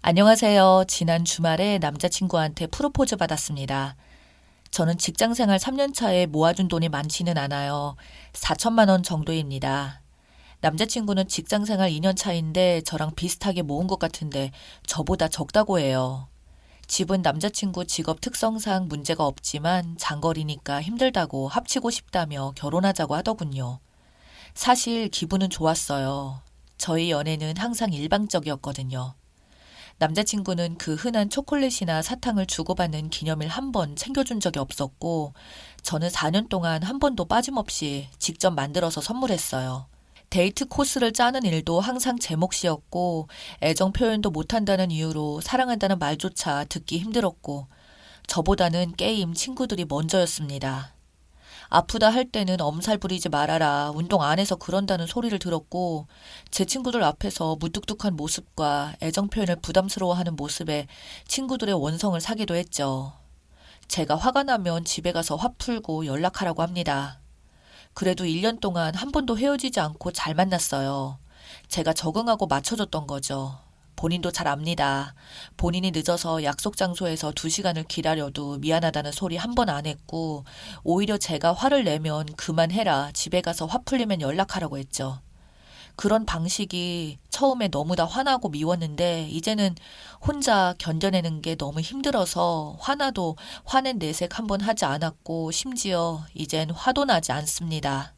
안녕하세요. 지난 주말에 남자친구한테 프로포즈 받았습니다. 저는 직장생활 3년 차에 모아둔 돈이 많지는 않아요. 4천만 원 정도입니다. 남자친구는 직장생활 2년 차인데 저랑 비슷하게 모은 것 같은데 저보다 적다고 해요. 집은 남자친구 직업 특성상 문제가 없지만 장거리니까 힘들다고 합치고 싶다며 결혼하자고 하더군요. 사실 기분은 좋았어요. 저희 연애는 항상 일방적이었거든요. 남자친구는 그 흔한 초콜릿이나 사탕을 주고받는 기념일 한 번 챙겨준 적이 없었고, 저는 4년 동안 한 번도 빠짐없이 직접 만들어서 선물했어요. 데이트 코스를 짜는 일도 항상 제 몫이었고, 애정 표현도 못한다는 이유로 사랑한다는 말조차 듣기 힘들었고, 저보다는 게임 친구들이 먼저였습니다. 아프다 할 때는 엄살 부리지 말아라. 운동 안 해서 그런다는 소리를 들었고, 제 친구들 앞에서 무뚝뚝한 모습과 애정 표현을 부담스러워하는 모습에 친구들의 원성을 사기도 했죠. 제가 화가 나면 집에 가서 화 풀고 연락하라고 합니다. 그래도 1년 동안 한 번도 헤어지지 않고 잘 만났어요. 제가 적응하고 맞춰줬던 거죠. 본인도 잘 압니다. 본인이 늦어서 약속 장소에서 2시간을 기다려도 미안하다는 소리 한 번 안 했고, 오히려 제가 화를 내면 그만해라, 집에 가서 화 풀리면 연락하라고 했죠. 그런 방식이 처음에 너무 다 화나고 미웠는데, 이제는 혼자 견뎌내는 게 너무 힘들어서 화나도 화낸 내색 한 번 하지 않았고, 심지어 이젠 화도 나지 않습니다.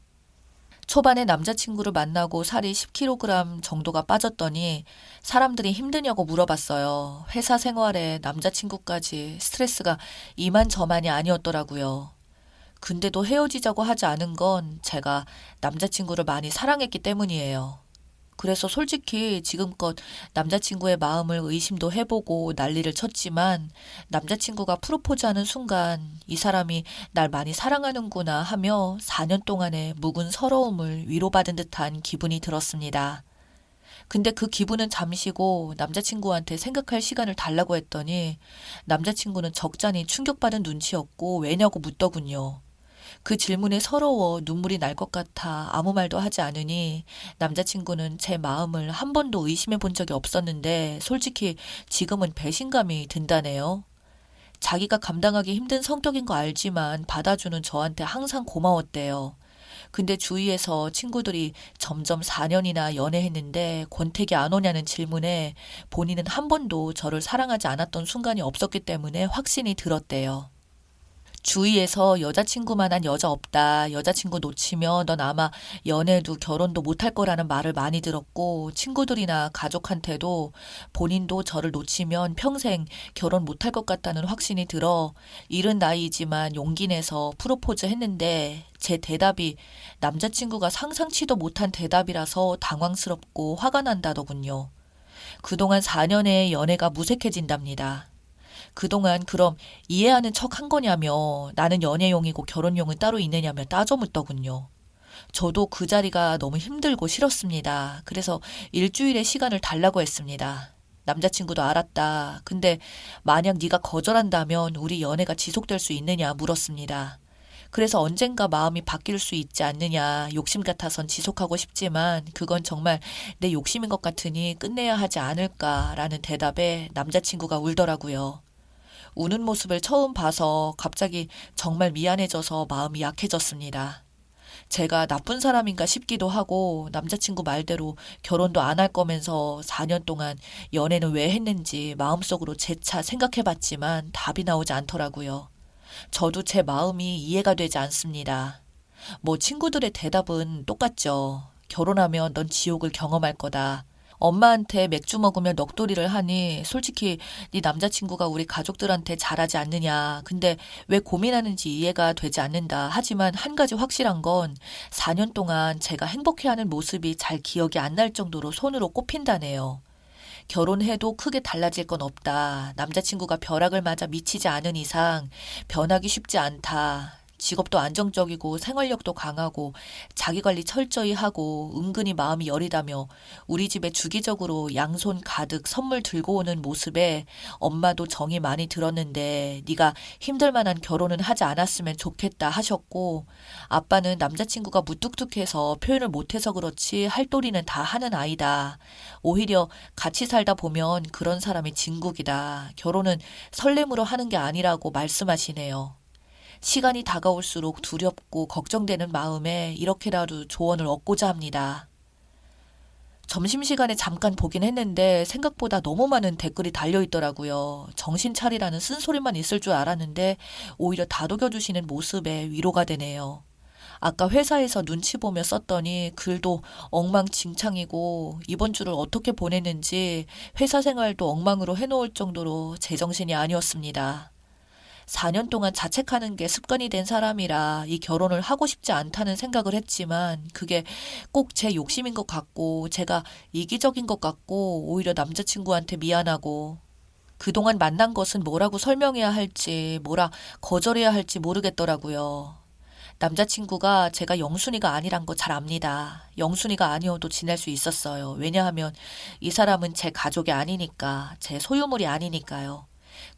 초반에 남자친구를 만나고 살이 10kg 정도가 빠졌더니 사람들이 힘드냐고 물어봤어요. 회사 생활에 남자친구까지 스트레스가 이만저만이 아니었더라고요. 근데도 헤어지자고 하지 않은 건 제가 남자친구를 많이 사랑했기 때문이에요. 그래서 솔직히 지금껏 남자친구의 마음을 의심도 해보고 난리를 쳤지만 남자친구가 프로포즈하는 순간 이 사람이 날 많이 사랑하는구나 하며 4년 동안의 묵은 서러움을 위로받은 듯한 기분이 들었습니다. 근데 그 기분은 잠시고 남자친구한테 생각할 시간을 달라고 했더니 남자친구는 적잖이 충격받은 눈치였고 왜냐고 묻더군요. 그 질문에 서러워 눈물이 날 것 같아 아무 말도 하지 않으니 남자친구는 제 마음을 한 번도 의심해 본 적이 없었는데 솔직히 지금은 배신감이 든다네요. 자기가 감당하기 힘든 성격인 거 알지만 받아주는 저한테 항상 고마웠대요. 근데 주위에서 친구들이 점점 4년이나 연애했는데 권태기 안 오냐는 질문에 본인은 한 번도 저를 사랑하지 않았던 순간이 없었기 때문에 확신이 들었대요. 주위에서 여자친구만한 여자 없다. 여자친구 놓치면 넌 아마 연애도 결혼도 못할 거라는 말을 많이 들었고 친구들이나 가족한테도 본인도 저를 놓치면 평생 결혼 못할 것 같다는 확신이 들어 이른 나이지만 용기 내서 프로포즈 했는데 제 대답이 남자친구가 상상치도 못한 대답이라서 당황스럽고 화가 난다더군요. 그동안 4년의 연애가 무색해진답니다. 그동안 그럼 이해하는 척 한 거냐며 나는 연애용이고 결혼용은 따로 있느냐며 따져 묻더군요. 저도 그 자리가 너무 힘들고 싫었습니다. 그래서 일주일의 시간을 달라고 했습니다. 남자친구도 알았다. 근데 만약 네가 거절한다면 우리 연애가 지속될 수 있느냐 물었습니다. 그래서 언젠가 마음이 바뀔 수 있지 않느냐 욕심 같아선 지속하고 싶지만 그건 정말 내 욕심인 것 같으니 끝내야 하지 않을까라는 대답에 남자친구가 울더라고요. 우는 모습을 처음 봐서 갑자기 정말 미안해져서 마음이 약해졌습니다. 제가 나쁜 사람인가 싶기도 하고 남자친구 말대로 결혼도 안 할 거면서 4년 동안 연애는 왜 했는지 마음속으로 재차 생각해봤지만 답이 나오지 않더라고요. 저도 제 마음이 이해가 되지 않습니다. 뭐 친구들의 대답은 똑같죠. 결혼하면 넌 지옥을 경험할 거다. 엄마한테 맥주 먹으며 넋도리를 하니 솔직히 네 남자친구가 우리 가족들한테 잘하지 않느냐. 근데 왜 고민하는지 이해가 되지 않는다. 하지만 한 가지 확실한 건 4년 동안 제가 행복해하는 모습이 잘 기억이 안 날 정도로 손으로 꼽힌다네요. 결혼해도 크게 달라질 건 없다. 남자친구가 벼락을 맞아 미치지 않은 이상 변하기 쉽지 않다. 직업도 안정적이고 생활력도 강하고 자기 관리 철저히 하고 은근히 마음이 여리다며 우리 집에 주기적으로 양손 가득 선물 들고 오는 모습에 엄마도 정이 많이 들었는데 네가 힘들 만한 결혼은 하지 않았으면 좋겠다 하셨고, 아빠는 남자친구가 무뚝뚝해서 표현을 못해서 그렇지 할 도리는 다 하는 아이다. 오히려 같이 살다 보면 그런 사람이 진국이다. 결혼은 설렘으로 하는 게 아니라고 말씀하시네요. 시간이 다가올수록 두렵고 걱정되는 마음에 이렇게라도 조언을 얻고자 합니다. 점심시간에 잠깐 보긴 했는데 생각보다 너무 많은 댓글이 달려있더라고요. 정신 차리라는 쓴소리만 있을 줄 알았는데 오히려 다독여주시는 모습에 위로가 되네요. 아까 회사에서 눈치 보며 썼더니 글도 엉망진창이고 이번 주를 어떻게 보냈는지 회사 생활도 엉망으로 해놓을 정도로 제정신이 아니었습니다. 4년 동안 자책하는 게 습관이 된 사람이라 이 결혼을 하고 싶지 않다는 생각을 했지만 그게 꼭 제 욕심인 것 같고 제가 이기적인 것 같고 오히려 남자친구한테 미안하고 그동안 만난 것은 뭐라고 설명해야 할지 뭐라 거절해야 할지 모르겠더라고요. 남자친구가 제가 영순이가 아니란 거 잘 압니다. 영순이가 아니어도 지낼 수 있었어요. 왜냐하면 이 사람은 제 가족이 아니니까, 제 소유물이 아니니까요.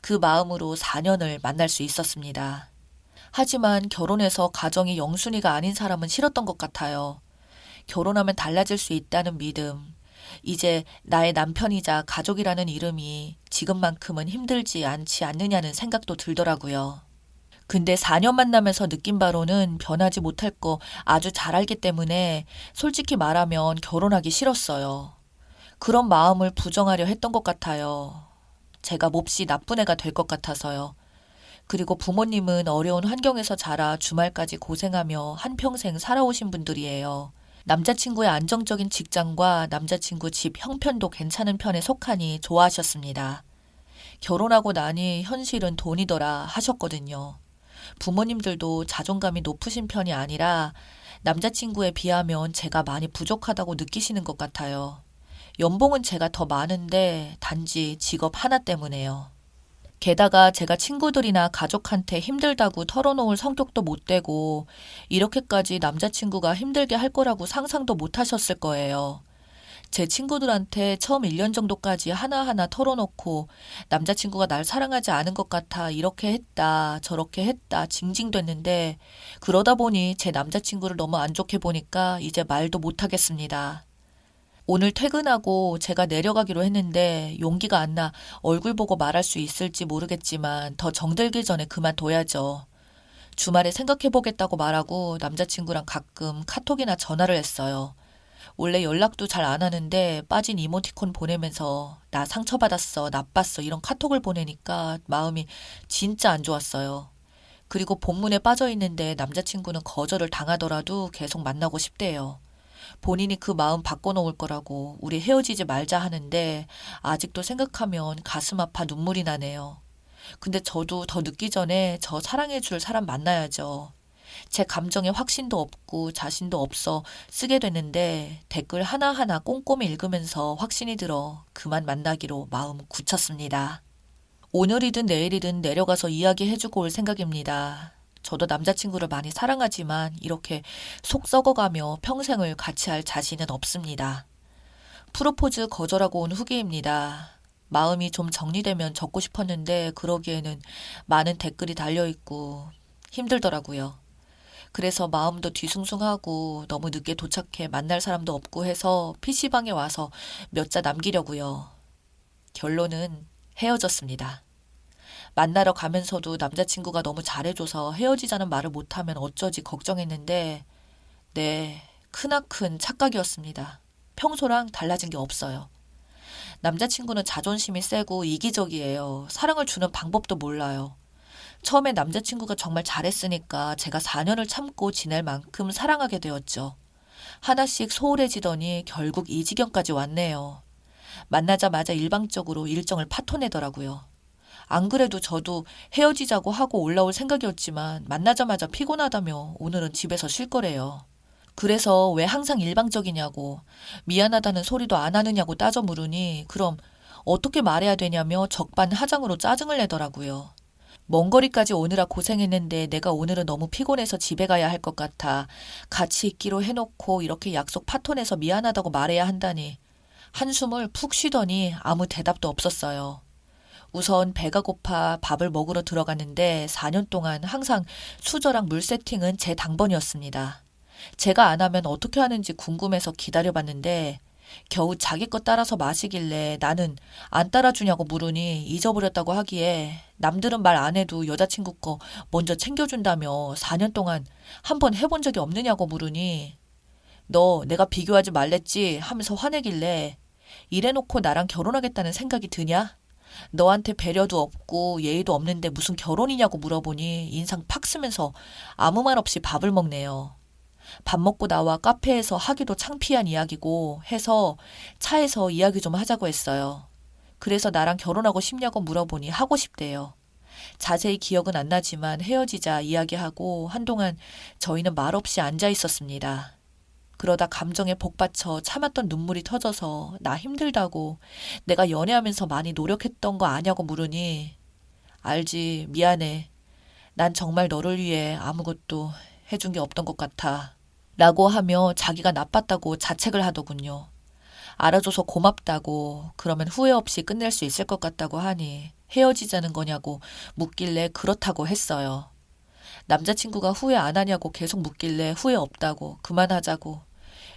그 마음으로 4년을 만날 수 있었습니다. 하지만 결혼해서 가정이 영순이가 아닌 사람은 싫었던 것 같아요. 결혼하면 달라질 수 있다는 믿음. 이제 나의 남편이자 가족이라는 이름이 지금만큼은 힘들지 않지 않느냐는 생각도 들더라고요. 근데 4년 만나면서 느낀 바로는 변하지 못할 거 아주 잘 알기 때문에 솔직히 말하면 결혼하기 싫었어요. 그런 마음을 부정하려 했던 것 같아요. 제가 몹시 나쁜 애가 될 것 같아서요. 그리고 부모님은 어려운 환경에서 자라 주말까지 고생하며 한평생 살아오신 분들이에요. 남자친구의 안정적인 직장과 남자친구 집 형편도 괜찮은 편에 속하니 좋아하셨습니다. 결혼하고 나니 현실은 돈이더라 하셨거든요. 부모님들도 자존감이 높으신 편이 아니라 남자친구에 비하면 제가 많이 부족하다고 느끼시는 것 같아요. 연봉은 제가 더 많은데 단지 직업 하나 때문에요. 게다가 제가 친구들이나 가족한테 힘들다고 털어놓을 성격도 못 되고 이렇게까지 남자친구가 힘들게 할 거라고 상상도 못 하셨을 거예요. 제 친구들한테 처음 1년 정도까지 하나하나 털어놓고 남자친구가 날 사랑하지 않은 것 같아 이렇게 했다 저렇게 했다 징징댔는데 그러다 보니 제 남자친구를 너무 안 좋게 보니까 이제 말도 못 하겠습니다. 오늘 퇴근하고 제가 내려가기로 했는데 용기가 안 나 얼굴 보고 말할 수 있을지 모르겠지만 더 정들기 전에 그만둬야죠. 주말에 생각해보겠다고 말하고 남자친구랑 가끔 카톡이나 전화를 했어요. 원래 연락도 잘 안 하는데 빠진 이모티콘 보내면서 나 상처받았어, 나빴어 이런 카톡을 보내니까 마음이 진짜 안 좋았어요. 그리고 본문에 빠져 있는데 남자친구는 거절을 당하더라도 계속 만나고 싶대요. 본인이 그 마음 바꿔놓을 거라고 우리 헤어지지 말자 하는데 아직도 생각하면 가슴 아파 눈물이 나네요. 근데 저도 더 늦기 전에 저 사랑해줄 사람 만나야죠. 제 감정에 확신도 없고 자신도 없어 쓰게 됐는데 댓글 하나하나 꼼꼼히 읽으면서 확신이 들어 그만 만나기로 마음 굳혔습니다. 오늘이든 내일이든 내려가서 이야기해주고 올 생각입니다. 저도 남자친구를 많이 사랑하지만 이렇게 속 썩어가며 평생을 같이 할 자신은 없습니다. 프로포즈 거절하고 온 후기입니다. 마음이 좀 정리되면 적고 싶었는데 그러기에는 많은 댓글이 달려있고 힘들더라고요. 그래서 마음도 뒤숭숭하고 너무 늦게 도착해 만날 사람도 없고 해서 PC방에 와서 몇 자 남기려고요. 결론은 헤어졌습니다. 만나러 가면서도 남자친구가 너무 잘해줘서 헤어지자는 말을 못하면 어쩌지 걱정했는데 네, 크나큰 착각이었습니다. 평소랑 달라진 게 없어요. 남자친구는 자존심이 세고 이기적이에요. 사랑을 주는 방법도 몰라요. 처음에 남자친구가 정말 잘했으니까 제가 4년을 참고 지낼 만큼 사랑하게 되었죠. 하나씩 소홀해지더니 결국 이 지경까지 왔네요. 만나자마자 일방적으로 일정을 파토내더라고요. 안 그래도 저도 헤어지자고 하고 올라올 생각이었지만 만나자마자 피곤하다며 오늘은 집에서 쉴 거래요. 그래서 왜 항상 일방적이냐고 미안하다는 소리도 안 하느냐고 따져 물으니 그럼 어떻게 말해야 되냐며 적반하장으로 짜증을 내더라고요. 먼 거리까지 오느라 고생했는데 내가 오늘은 너무 피곤해서 집에 가야 할 것 같아. 같이 있기로 해놓고 이렇게 약속 파토내서 미안하다고 말해야 한다니. 한숨을 푹 쉬더니 아무 대답도 없었어요. 우선 배가 고파 밥을 먹으러 들어갔는데 4년 동안 항상 수저랑 물 세팅은 제 당번이었습니다. 제가 안 하면 어떻게 하는지 궁금해서 기다려봤는데 겨우 자기 것 따라서 마시길래 나는 안 따라주냐고 물으니 잊어버렸다고 하기에 남들은 말 안 해도 여자친구 거 먼저 챙겨준다며 4년 동안 한 번 해본 적이 없느냐고 물으니 너 내가 비교하지 말랬지 하면서 화내길래 이래놓고 나랑 결혼하겠다는 생각이 드냐? 너한테 배려도 없고 예의도 없는데 무슨 결혼이냐고 물어보니 인상 팍 쓰면서 아무 말 없이 밥을 먹네요. 밥 먹고 나와 카페에서 하기도 창피한 이야기고 해서 차에서 이야기 좀 하자고 했어요. 그래서 나랑 결혼하고 싶냐고 물어보니 하고 싶대요. 자세히 기억은 안 나지만 헤어지자 이야기하고 한동안 저희는 말없이 앉아 있었습니다. 그러다 감정에 복받쳐 참았던 눈물이 터져서 나 힘들다고 내가 연애하면서 많이 노력했던 거 아냐고 물으니 알지, 미안해. 난 정말 너를 위해 아무것도 해준 게 없던 것 같아. 라고 하며 자기가 나빴다고 자책을 하더군요. 알아줘서 고맙다고 그러면 후회 없이 끝낼 수 있을 것 같다고 하니 헤어지자는 거냐고 묻길래 그렇다고 했어요. 남자친구가 후회 안 하냐고 계속 묻길래 후회 없다고 그만하자고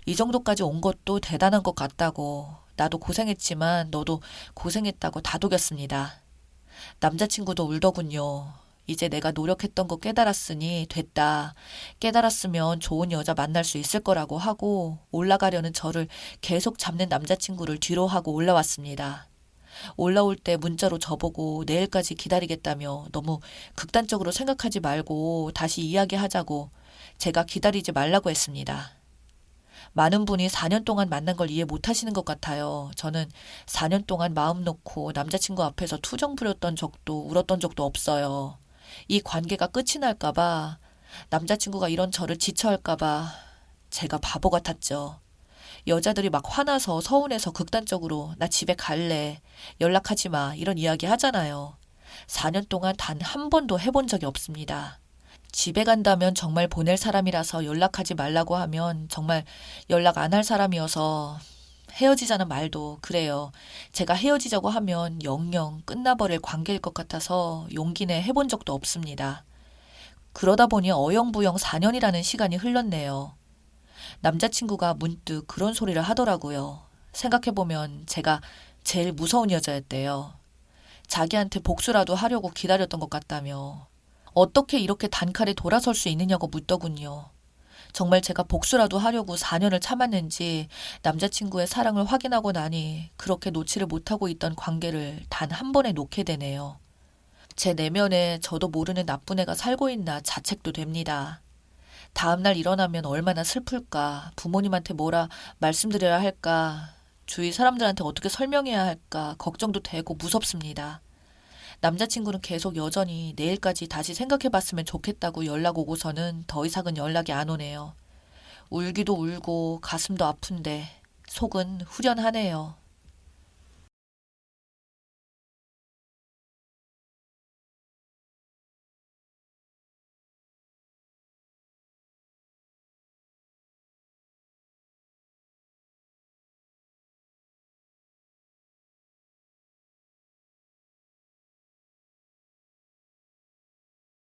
이 정도까지 온 것도 대단한 것 같다고 나도 고생했지만 너도 고생했다고 다독였습니다. 남자친구도 울더군요. 이제 내가 노력했던 거 깨달았으니 됐다. 깨달았으면 좋은 여자 만날 수 있을 거라고 하고 올라가려는 저를 계속 잡는 남자친구를 뒤로 하고 올라왔습니다. 올라올 때 문자로 저보고 내일까지 기다리겠다며 너무 극단적으로 생각하지 말고 다시 이야기하자고 제가 기다리지 말라고 했습니다. 많은 분이 4년 동안 만난 걸 이해 못 하시는 것 같아요. 저는 4년 동안 마음 놓고 남자친구 앞에서 투정 부렸던 적도 울었던 적도 없어요. 이 관계가 끝이 날까봐 남자친구가 이런 저를 지쳐할까봐 제가 바보 같았죠. 여자들이 막 화나서 서운해서 극단적으로 나 집에 갈래. 연락하지 마. 이런 이야기 하잖아요. 4년 동안 단 한 번도 해본 적이 없습니다. 집에 간다면 정말 보낼 사람이라서 연락하지 말라고 하면 정말 연락 안 할 사람이어서 헤어지자는 말도 그래요. 제가 헤어지자고 하면 영영 끝나버릴 관계일 것 같아서 용기 내 해본 적도 없습니다. 그러다 보니 어영부영 4년이라는 시간이 흘렀네요. 남자친구가 문득 그런 소리를 하더라고요. 생각해보면 제가 제일 무서운 여자였대요. 자기한테 복수라도 하려고 기다렸던 것 같다며. 어떻게 이렇게 단칼에 돌아설 수 있느냐고 묻더군요. 정말 제가 복수라도 하려고 4년을 참았는지 남자친구의 사랑을 확인하고 나니 그렇게 놓지를 못하고 있던 관계를 단 한 번에 놓게 되네요. 제 내면에 저도 모르는 나쁜 애가 살고 있나 자책도 됩니다. 다음날 일어나면 얼마나 슬플까, 부모님한테 뭐라 말씀드려야 할까, 주위 사람들한테 어떻게 설명해야 할까 걱정도 되고 무섭습니다. 남자친구는 계속 여전히 내일까지 다시 생각해봤으면 좋겠다고 연락 오고서는 더 이상은 연락이 안 오네요. 울기도 울고 가슴도 아픈데 속은 후련하네요.